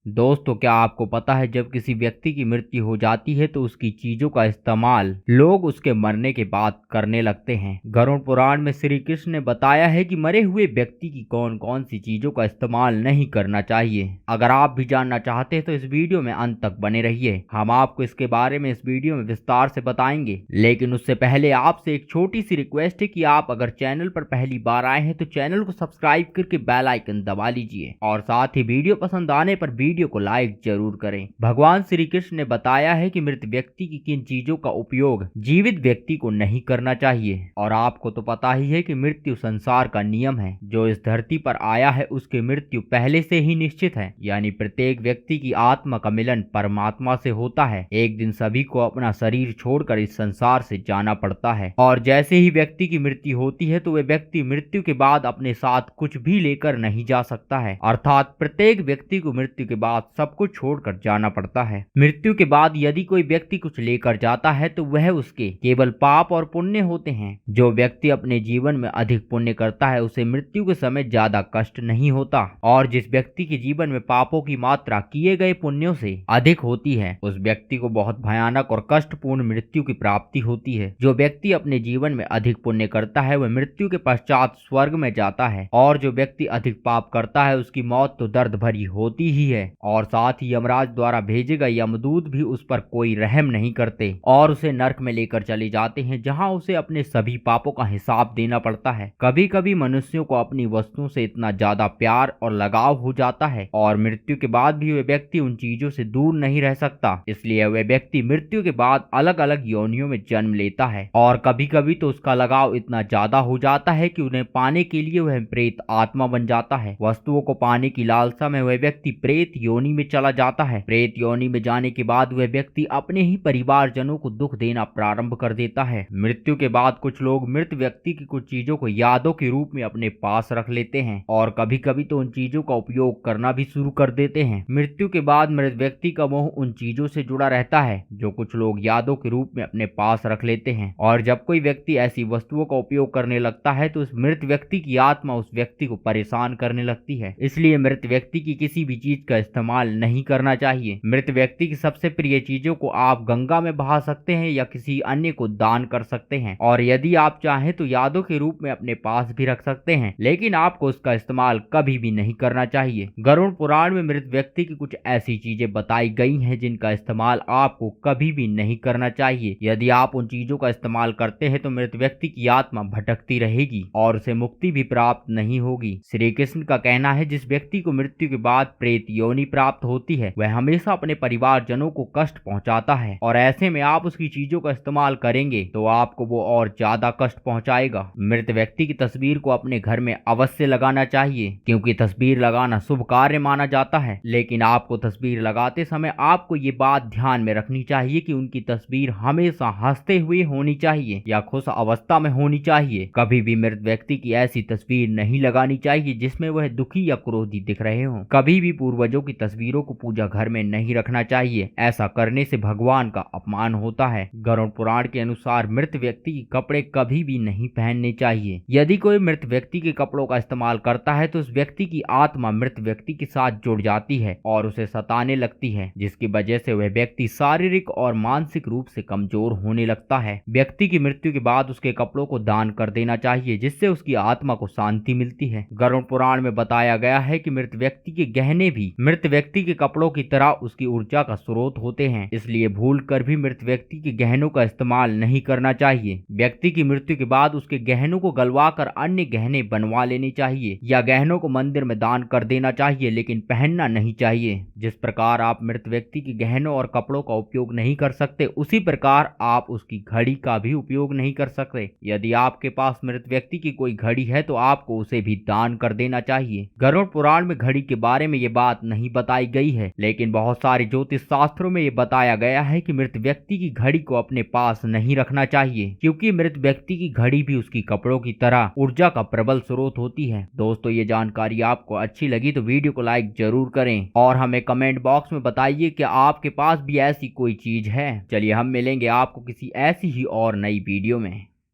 दोस्तों, क्या आपको पता है जब किसी व्यक्ति की मृत्यु हो जाती है तो उसकी चीजों का इस्तेमाल लोग उसके मरने के बाद करने लगते हैं। गरुड़ पुराण में श्री कृष्ण ने बताया है कि मरे हुए व्यक्ति की कौन कौन सी चीजों का इस्तेमाल नहीं करना चाहिए। अगर आप भी जानना चाहते हैं तो इस वीडियो में अंत तक बने रहिए। हम आपको इसके बारे में इस वीडियो में विस्तार से बताएंगे, लेकिन उससे पहले आपसे एक छोटी सी रिक्वेस्ट है कि आप अगर चैनल पर पहली बार आए हैं तो चैनल को सब्सक्राइब करके बेल आइकन दबा लीजिए और साथ ही वीडियो पसंद आने पर वीडियो को लाइक जरूर करें। भगवान श्री कृष्ण ने बताया है कि मृत व्यक्ति की किन चीजों का उपयोग जीवित व्यक्ति को नहीं करना चाहिए। और आपको तो पता ही है कि मृत्यु संसार का नियम है। जो इस धरती पर आया है उसकी मृत्यु पहले से ही निश्चित है, यानी प्रत्येक व्यक्ति की आत्मा का मिलन परमात्मा से होता है। एक दिन सभी को अपना शरीर छोड़कर इस संसार से जाना पड़ता है और जैसे ही व्यक्ति की मृत्यु होती है तो वह व्यक्ति मृत्यु के बाद अपने साथ कुछ भी लेकर नहीं जा सकता है। अर्थात प्रत्येक व्यक्ति को मृत्यु के बाद सब कुछ छोड़कर जाना पड़ता है। मृत्यु के बाद यदि कोई व्यक्ति कुछ लेकर जाता है तो वह उसके केवल पाप और पुण्य होते हैं। जो व्यक्ति अपने जीवन में अधिक पुण्य करता है उसे मृत्यु के समय ज्यादा कष्ट नहीं होता, और जिस व्यक्ति के जीवन में पापों की मात्रा किए गए पुण्यों से अधिक होती है उस व्यक्ति को बहुत भयानक और कष्टपूर्ण मृत्यु की प्राप्ति होती है। जो व्यक्ति अपने जीवन में अधिक पुण्य करता है वह मृत्यु के पश्चात स्वर्ग में जाता है, और जो व्यक्ति अधिक पाप करता है उसकी मौत तो दर्द भरी होती ही है। और साथ ही यमराज द्वारा भेजे गए यमदूत भी उस पर कोई रहम नहीं करते और उसे नरक में लेकर चले जाते हैं, जहां उसे अपने सभी पापों का हिसाब देना पड़ता है। कभी कभी मनुष्यों को अपनी वस्तुओं से इतना ज्यादा प्यार और लगाव हो जाता है और मृत्यु के बाद भी वह व्यक्ति उन चीजों से दूर नहीं रह सकता, इसलिए वह व्यक्ति मृत्यु के बाद अलग अलग योनियों में जन्म लेता है। और कभी कभी तो उसका लगाव इतना ज्यादा हो जाता है कि उन्हें पाने के लिए वह प्रेत आत्मा बन जाता है। वस्तुओं को पाने की लालसा में वह व्यक्ति प्रेत योनि में चला जाता है। प्रेत योनि में जाने के बाद वह व्यक्ति अपने ही परिवारजनों को दुख देना प्रारंभ कर देता है। मृत्यु के बाद कुछ लोग मृत व्यक्ति की कुछ चीजों को यादों के रूप में अपने पास रख लेते हैं और कभी कभी तो उन चीजों का उपयोग करना भी शुरू कर देते हैं। मृत्यु के बाद मृत व्यक्ति का मोह उन चीजों से जुड़ा रहता है जो कुछ लोग यादों के रूप में अपने पास रख लेते हैं, और जब कोई व्यक्ति ऐसी वस्तुओं का उपयोग करने लगता है तो उस मृत व्यक्ति की आत्मा उस व्यक्ति को परेशान करने लगती है। इसलिए मृत व्यक्ति की किसी भी चीज का इस्तेमाल नहीं करना चाहिए। मृत व्यक्ति की सबसे प्रिय चीजों को आप गंगा में बहा सकते हैं या किसी अन्य को दान कर सकते हैं, और यदि आप चाहें तो यादों के रूप में अपने पास भी रख सकते हैं, लेकिन आपको उसका इस्तेमाल कभी भी नहीं करना चाहिए। गरुड़ पुराण में मृत व्यक्ति की कुछ ऐसी चीजें बताई गई हैं जिनका इस्तेमाल आपको कभी भी नहीं करना चाहिए। यदि आप उन चीजों का इस्तेमाल करते हैं तो मृत व्यक्ति की आत्मा भटकती रहेगी और उसे मुक्ति भी प्राप्त नहीं होगी। श्री कृष्ण का कहना है जिस व्यक्ति को मृत्यु के बाद प्रेत योनि प्राप्त होती है वह हमेशा अपने परिवारजनों को कष्ट पहुंचाता है, और ऐसे में आप उसकी चीजों का इस्तेमाल करेंगे तो आपको वो और ज्यादा कष्ट पहुंचाएगा। मृत व्यक्ति की तस्वीर को अपने घर में अवश्य लगाना चाहिए, क्योंकि तस्वीर लगाना शुभ कार्य माना जाता है। लेकिन आपको तस्वीर लगाते समय आपको ये बात ध्यान में रखनी चाहिए कि उनकी तस्वीर हमेशा हंसते हुए होनी चाहिए या खुश अवस्था में होनी चाहिए। कभी भी मृत व्यक्ति की ऐसी तस्वीर नहीं लगानी चाहिए जिसमें वह दुखी या क्रोधी दिख रहे हों। कभी भी पूर्वजों की तस्वीरों को पूजा घर में नहीं रखना चाहिए, ऐसा करने से भगवान का अपमान होता है। गरुड़ पुराण के अनुसार मृत व्यक्ति के कपड़े कभी भी नहीं पहनने चाहिए। यदि कोई मृत व्यक्ति के कपड़ों का इस्तेमाल करता है तो उस व्यक्ति की आत्मा मृत व्यक्ति के साथ जुड़ जाती है और उसे सताने लगती है, जिसकी वजह से वह व्यक्ति शारीरिक और मानसिक रूप से कमजोर होने लगता है। व्यक्ति की मृत्यु के बाद उसके कपड़ों को दान कर देना चाहिए, जिससे उसकी आत्मा को शांति मिलती है। गरुड़ पुराण में बताया गया है कि मृत व्यक्ति के गहने भी मृत व्यक्ति के कपड़ों की तरह उसकी ऊर्जा का स्रोत होते हैं, इसलिए भूल कर भी मृत व्यक्ति के गहनों का इस्तेमाल नहीं करना चाहिए। व्यक्ति की मृत्यु के बाद उसके गहनों को गलवा कर अन्य गहने बनवा लेने चाहिए या गहनों को मंदिर में दान कर देना चाहिए, लेकिन पहनना नहीं चाहिए। जिस प्रकार आप मृत व्यक्ति के गहनों और कपड़ों का उपयोग नहीं कर सकते, उसी प्रकार आप उसकी घड़ी का भी उपयोग नहीं कर सकते। यदि आपके पास मृत व्यक्ति की कोई घड़ी है तो आपको उसे भी दान कर देना चाहिए। गरुड़ पुराण में घड़ी के बारे में ये बात नहीं बताई गई है, लेकिन बहुत सारे ज्योतिष शास्त्रों में ये बताया गया है कि मृत व्यक्ति की घड़ी को अपने पास नहीं रखना चाहिए, क्योंकि मृत व्यक्ति की घड़ी भी उसकी कपड़ों की तरह ऊर्जा का प्रबल स्रोत होती है। दोस्तों, ये जानकारी आपको अच्छी लगी तो वीडियो को लाइक जरूर करें और हमें कमेंट बॉक्स में बताइए कि आपके पास भी ऐसी कोई चीज है। चलिए हम मिलेंगे आपको किसी ऐसी ही और नई वीडियो में।